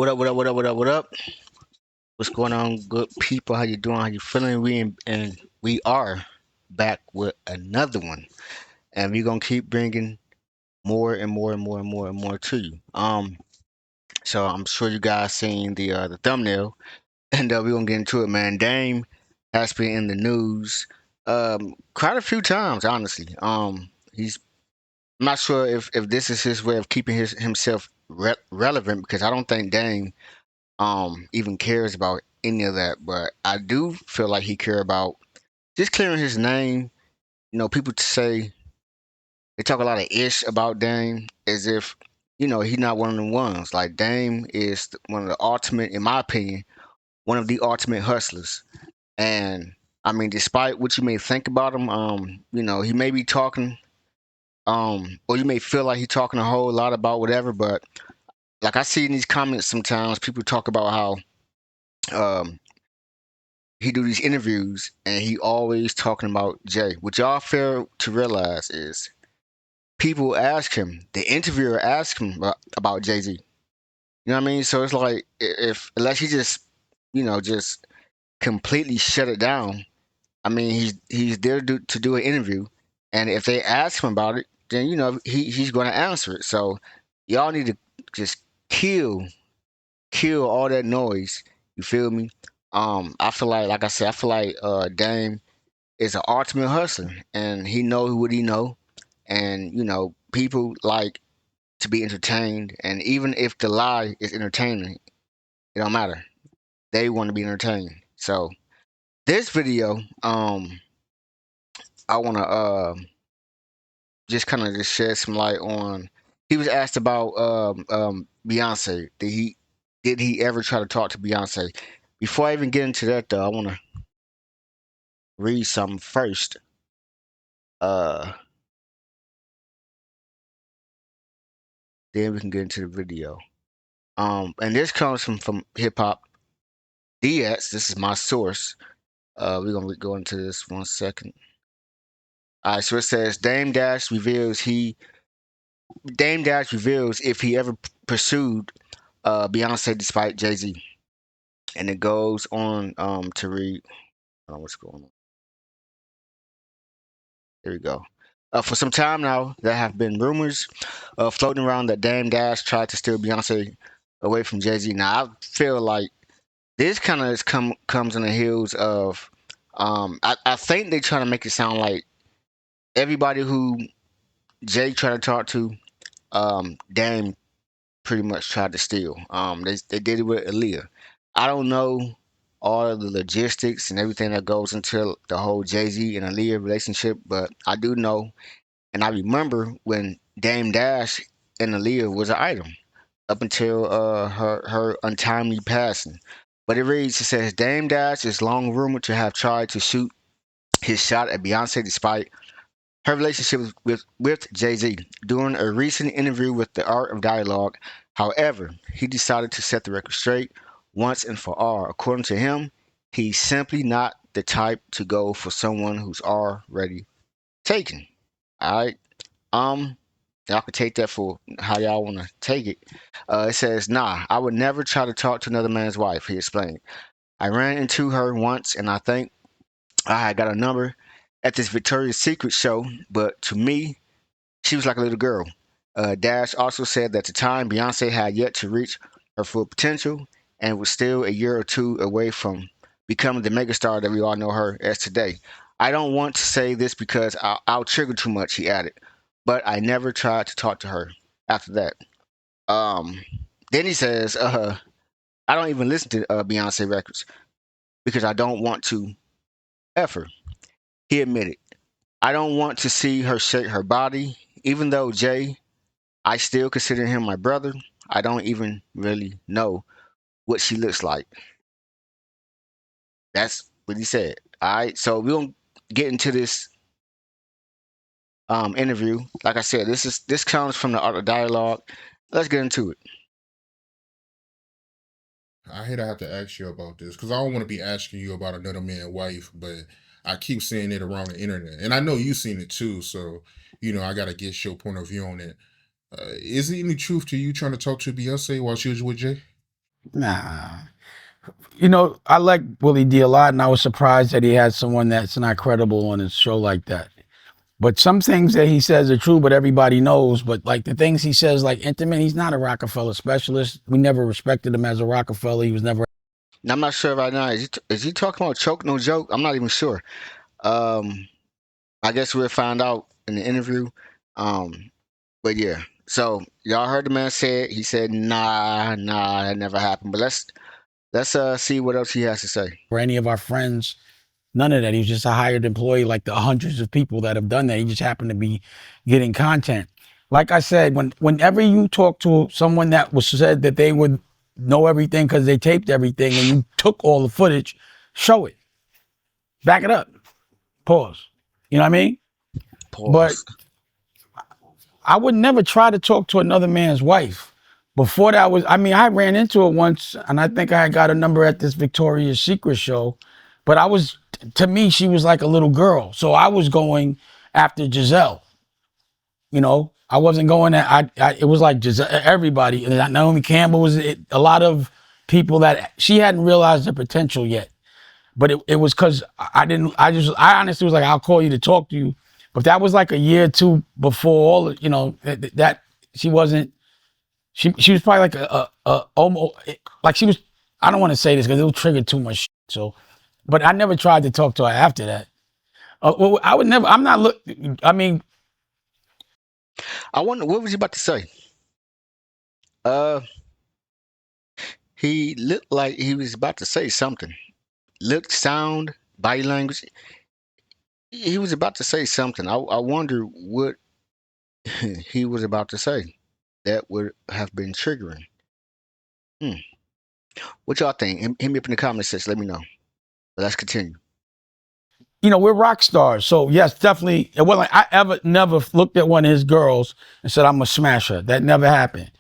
What up? What up? What up? What up? What up? What's going on, good people? How you doing? How you feeling? We are back with another one, and we're gonna keep bringing more and more and more and more and more to you. So I'm sure you guys seen the thumbnail, and we're gonna get into it, man. Dame has been in the news quite a few times, honestly. He's I'm not sure if this is his way of keeping himself relevant because I don't think Dame even cares about any of that, but I do feel like he care about just clearing his name. People say they talk a lot of ish about Dame as if he's not one of the ones. Like Dame is one of the ultimate, in my opinion, one of the ultimate hustlers. And I mean, despite what you may think about him, he may be talking, or you may feel like he's talking a whole lot about whatever, but like I see in these comments sometimes, people talk about how he do these interviews and he always talking about Jay. What y'all fail to realize is people ask him, the interviewer asks him about Jay Z. You know what I mean? So it's like if unless he just just completely shut it down. I mean, he's there to do an interview, and if they ask him about it, then he's going to answer it. So y'all need to just kill all that noise. You feel me? I feel like I said, I feel like Dame is an ultimate hustler, and he knows what he know. And people like to be entertained, and even if the lie is entertaining, it don't matter. They want to be entertained. So this video, I want to just kind of just shed some light on. He was asked about Beyonce. Did he ever try to talk to Beyonce? Before I even get into that, though, I want to read something first. Uh, then we can get into the video. And this comes from Hip Hop DX. This is my source. We're gonna go into this 1 second. All right, so it says Dame Dash reveals if he ever pursued Beyonce despite Jay Z, and it goes on to read. I don't know what's going on. There we go. For some time now, there have been rumors floating around that Dame Dash tried to steal Beyonce away from Jay Z. Now I feel like this kind of comes on the heels of I think they trying to make it sound like everybody who Jay tried to talk to, Dame pretty much tried to steal. They did it with Aaliyah. I don't know all of the logistics and everything that goes into the whole Jay Z and Aaliyah relationship, but I do know, and I remember when Dame Dash and Aaliyah was an item up until her untimely passing. But it says Dame Dash is long rumored to have tried to shoot his shot at Beyonce despite her relationship with Jay Z. During a recent interview with The Art of Dialogue, however, he decided to set the record straight once and for all. According to him, he's simply not the type to go for someone who's already taken. All right. Um, y'all can take that for how y'all want to take it. It says, "Nah, I would never try to talk to another man's wife." He explained. "I ran into her once, and I think I had got a number at this Victoria's Secret show, but to me, she was like a little girl." Dash also said that at the time Beyonce had yet to reach her full potential and was still a year or two away from becoming the megastar that we all know her as today. "I don't want to say this because I'll trigger too much," he added, "but I never tried to talk to her after that." Um, then he says, "I don't even listen to Beyonce records because I don't want to F her." He admitted, "I don't want to see her shake her body. Even though Jay, I still consider him my brother. I don't even really know what she looks like." That's what he said. All right, so we're gonna get into this interview. Like I said, this comes from the Art of Dialogue. Let's get into it. I hate I have to ask you about this because I don't want to be asking you about another man's wife, but I keep seeing it around the internet, and I know you've seen it too. So I got to get your point of view on it. Is it any truth to you trying to talk to Beyonce while she was with Jay? Nah. You know, I like Willie D a lot, and I was surprised that he had someone that's not credible on his show like that. But some things that he says are true, but everybody knows. But like the things he says, like intimate, he's not a Rockefeller specialist. We never respected him as a Rockefeller. He was never. Now, I'm not sure right now. Is he talking about choke no joke? I'm not even sure. Um, I guess we'll find out in the interview. Um, but yeah. So y'all heard the man say it. He said, "Nah, nah, that never happened." But let's see what else he has to say. Or any of our friends. None of that. He was just a hired employee, like the hundreds of people that have done that. He just happened to be getting content. Like I said, whenever you talk to someone that was said that they would know everything because they taped everything, and you took all the footage, show it, back it up, pause. You know what I mean? But Pause. I would never try to talk to another man's wife. Before that was, I mean, I ran into it once, and I think I got a number at this Victoria's Secret show. But I was, to me, she was like a little girl, so I was going after Giselle. You know, I wasn't going at. It was like Giselle, everybody. Naomi Campbell was it, a lot of people that she hadn't realized the potential yet. But it was because I didn't. I honestly was like, I'll call you to talk to you. But that was like a year or two before all. You know that she wasn't. She was probably like a almost like she was. I don't want to say this because it'll trigger too much. So, but I never tried to talk to her after that. Well, I would never. I'm not look. I mean, I wonder what was he about to say. Uh, he looked like he was about to say something. Look, sound, body language. He was about to say something. I wonder what he was about to say that would have been triggering. Hmm. What y'all think? Hit me up in the comment section. Let me know. But let's continue. we're rock stars. So yes, definitely. It wasn't like I ever never looked at one of his girls and said I'm gonna smash her. That never happened.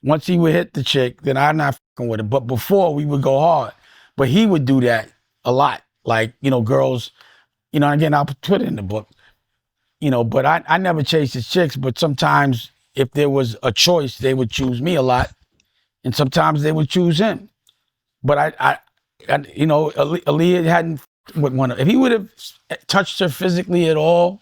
Once he would hit the chick, then I'm not fucking with it. But before we would go hard. But he would do that a lot. Like, girls, again, I'll put it in the book. But I never chased his chicks, but sometimes if there was a choice, they would choose me a lot. And sometimes they would choose him. But Aaliyah hadn't would want to. If he would have touched her physically at all,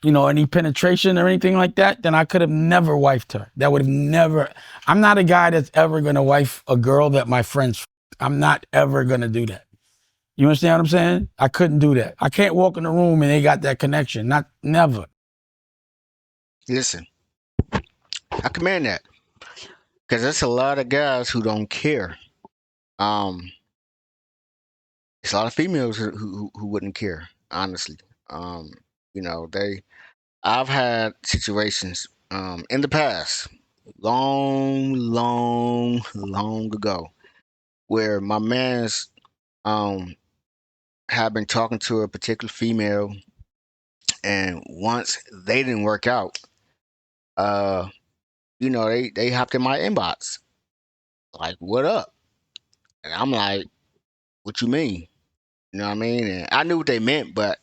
any penetration or anything like that, then I could have never wifed her. That would have never. I'm not a guy that's ever gonna wife a girl that my friends. I'm not ever gonna do that. You understand what I'm saying? I couldn't do that. I can't walk in the room and they got that connection. Not never. Listen, I commend that because there's a lot of guys who don't care. Um, there's a lot of females who wouldn't care, honestly. Um, they. I've had situations in the past, long, long, long ago, where my man's um had been talking to a particular female, and once they didn't work out, uh, they hopped in my inbox like, "What up?" And I'm like, "What you mean?" You know what I mean? And I knew what they meant, but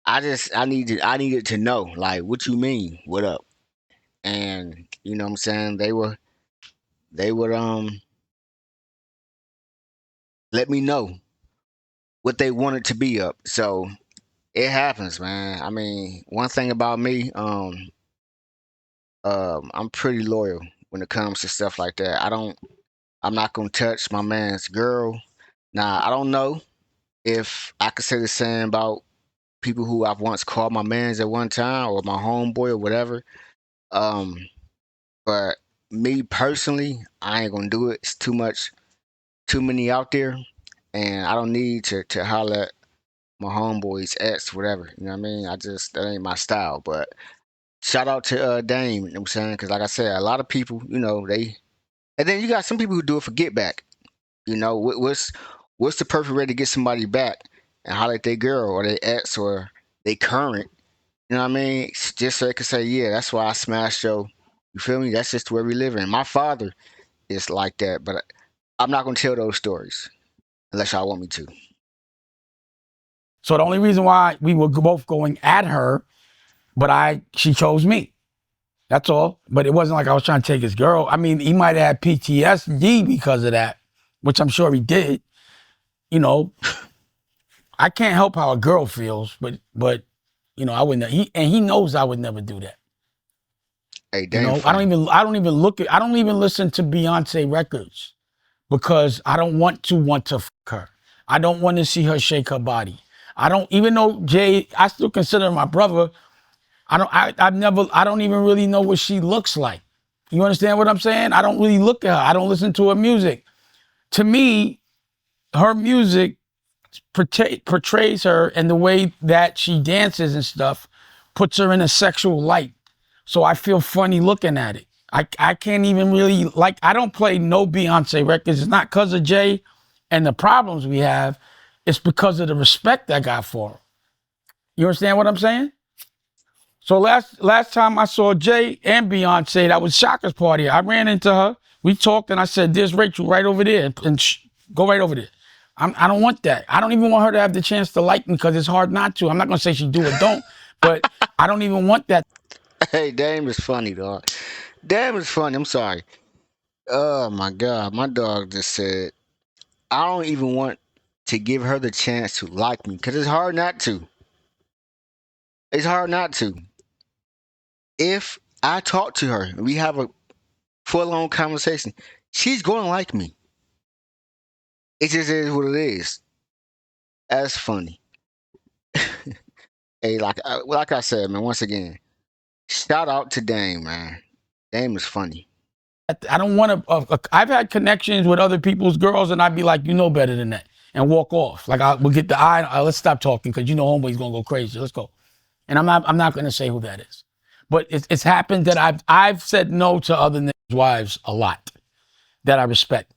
I needed to know, like, what you mean? What up? And you know what I'm saying? They would let me know what they wanted to be up. So it happens, man. I mean, one thing about me, I'm pretty loyal when it comes to stuff like that. I'm not gonna touch my man's girl. Now, I don't know if I could say the same about people who I've once called my man's at one time or my homeboy or whatever. Um, but me personally, I ain't gonna do it. It's too many out there, and I don't need to holler at my homeboy's ex, whatever. You know what I mean? That ain't my style. But shout out to Dame. You know what I'm saying? Because like I said, a lot of people, and then you got some people who do it for get back. What's the perfect way to get somebody back and holler at their girl or their ex or they current? You know what I mean? Just so they can say, yeah, that's why I smashed yo. You feel me? That's just the way we live in. My father is like that, but I'm not gonna tell those stories unless y'all want me to. So the only reason why we were both going at her, but she chose me. That's all. But it wasn't like I was trying to take his girl. I mean, he might have had PTSD because of that. which I'm sure he did. You know, I can't help how a girl feels, but I wouldn't. He knows I would never do that. Hey, damn I don't funny. even I don't even look at I don't even listen to Beyonce records because I don't want to fuck her. I don't want to see her shake her body. I don't even though Jay, I still consider her my brother. I don't even really know what she looks like. You understand what I'm saying? I don't really look at her. I don't listen to her music. To me, her music portrays her, and the way that she dances and stuff puts her in a sexual light. So I feel funny looking at it. I can't even really like. I don't play no Beyonce records. It's not because of Jay and the problems we have. It's because of the respect I got for her. You understand what I'm saying? So last time I saw Jay and Beyonce, that was Shaka's party. I ran into her. We talked, and I said, "There's Rachel right over there, and go right over there." I don't want that. I don't even want her to have the chance to like me because it's hard not to. I'm not gonna say she do or don't, but I don't even want that. Hey, damn is funny, dog. Damn is funny. I'm sorry. Oh my god, my dog just said I don't even want to give her the chance to like me because it's hard not to. It's hard not to. If I talk to her and we have a full on conversation, she's going to like me. It just is what it is. That's funny. Hey, like I said, man. Once again, shout out to Dame, man. Dame is funny. I don't want to. I've had connections with other people's girls, and I'd be like, you know better than that, and walk off. Like I will get the eye. Let's stop talking because homeboy's gonna go crazy. Let's go. And I'm not gonna say who that is, but it's happened that I've said no to other niggas' wives a lot that I respect,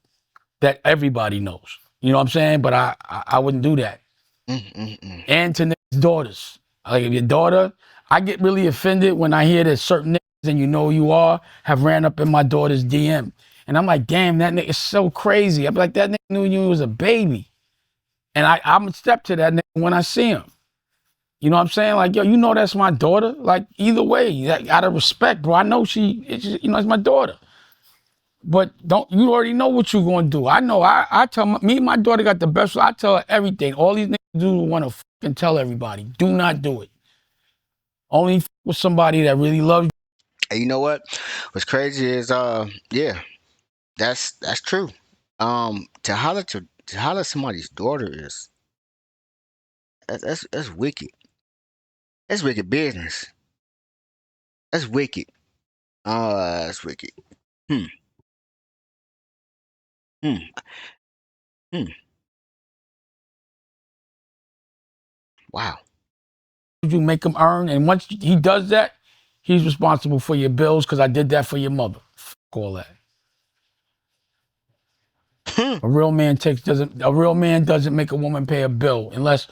that everybody knows. You know what I'm saying? But I wouldn't do that. Mm-mm-mm. And to niggas' daughters. Like if your daughter, I get really offended when I hear that certain niggas, and you know who you are, have ran up in my daughter's DM. And I'm like, damn, that nigga is so crazy. I'm like, that nigga knew you was a baby. And I'm gonna step to that nigga when I see him. You know what I'm saying? Like, yo, that's my daughter. Like, either way, like, out of respect, bro. I know it's my daughter. But don't you already know what you're gonna do? I know. I tell me and my daughter got the best. I tell her everything. All these niggas do want to fucking tell everybody. Do not do it. Only with somebody that really loves you. And you know what? What's crazy is yeah, that's true. To holler at somebody's daughter is that's wicked. That's wicked business. That's wicked. That's wicked. Hmm. Hmm. Hmm. Wow. You make him earn, and once he does that, he's responsible for your bills because I did that for your mother. Fuck all that. Hmm. A real man doesn't make a woman pay a bill unless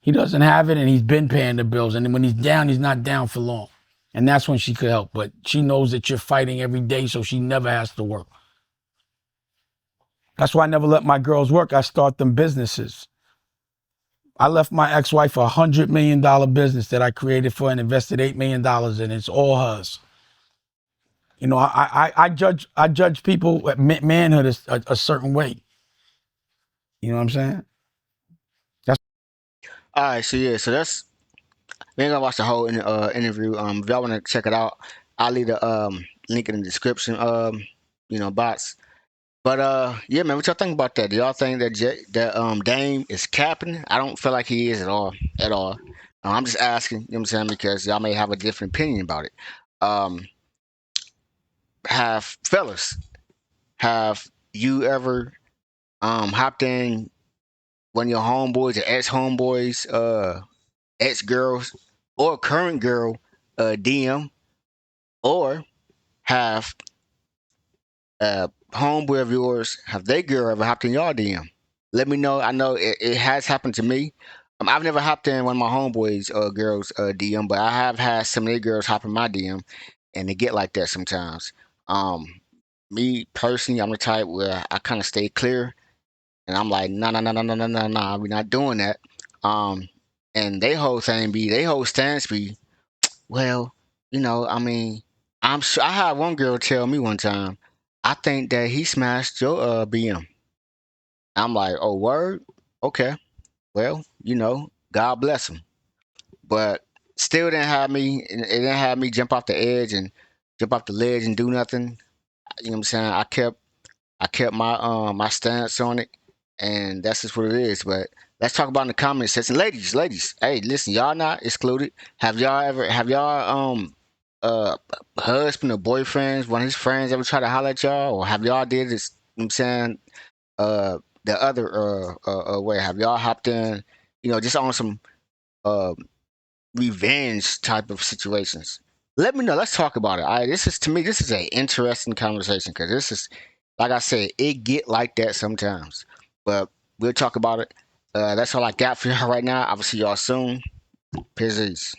he doesn't have it and he's been paying the bills. And then when he's not down for long. And that's when she could help. But she knows that you're fighting every day, so she never has to work. That's why I never let my girls work. I start them businesses. I left my ex-wife $100 million business that I created for and invested $8 million in. It's all hers. I judge people at manhood a certain way. You know what I'm saying? That's All right. So yeah. So that's we ain't gonna watch the whole interview. If y'all wanna check it out, I'll leave the link in the description. Box. But yeah, man, what y'all think about that? Do y'all think that Dame is capping? I don't feel like he is at all, at all. I'm just asking, you know what I'm saying, because y'all may have a different opinion about it. Um, have fellas, have you ever hopped in one of your homeboys or ex homeboys, ex girls, or current girl DM, or have homeboy of yours, have they girl ever hopped in your DM? Let me know. I know it has happened to me. I've never hopped in one of my homeboys girls DM, but I have had some of their girls hop in my DM, and they get like that sometimes. Um, Me personally, I'm the type where I kind of stay clear, and I'm like, no, no, no, no, no, no, no, no, we're not doing that. Um, and they whole stance be, well, I mean, I'm sure I had one girl tell me one time, I think that he smashed your BM. I'm like, oh, word? Okay. Well, God bless him. But still didn't have me, it didn't have me jump off the edge and jump off the ledge and do nothing. You know what I'm saying? I kept my stance on it, and that's just what it is. But let's talk about in the comment section, ladies. Hey, listen, y'all not excluded. Have y'all uh husband or boyfriends, one of his friends ever try to holler at y'all, or have y'all did this? You know what I'm saying the other way. Have y'all hopped in? Just on some uh revenge type of situations. Let me know. Let's talk about it. This is to me. This is an interesting conversation because this is, like I said, it get like that sometimes. But we'll talk about it. That's all I got for y'all right now. I will see y'all soon. Peace.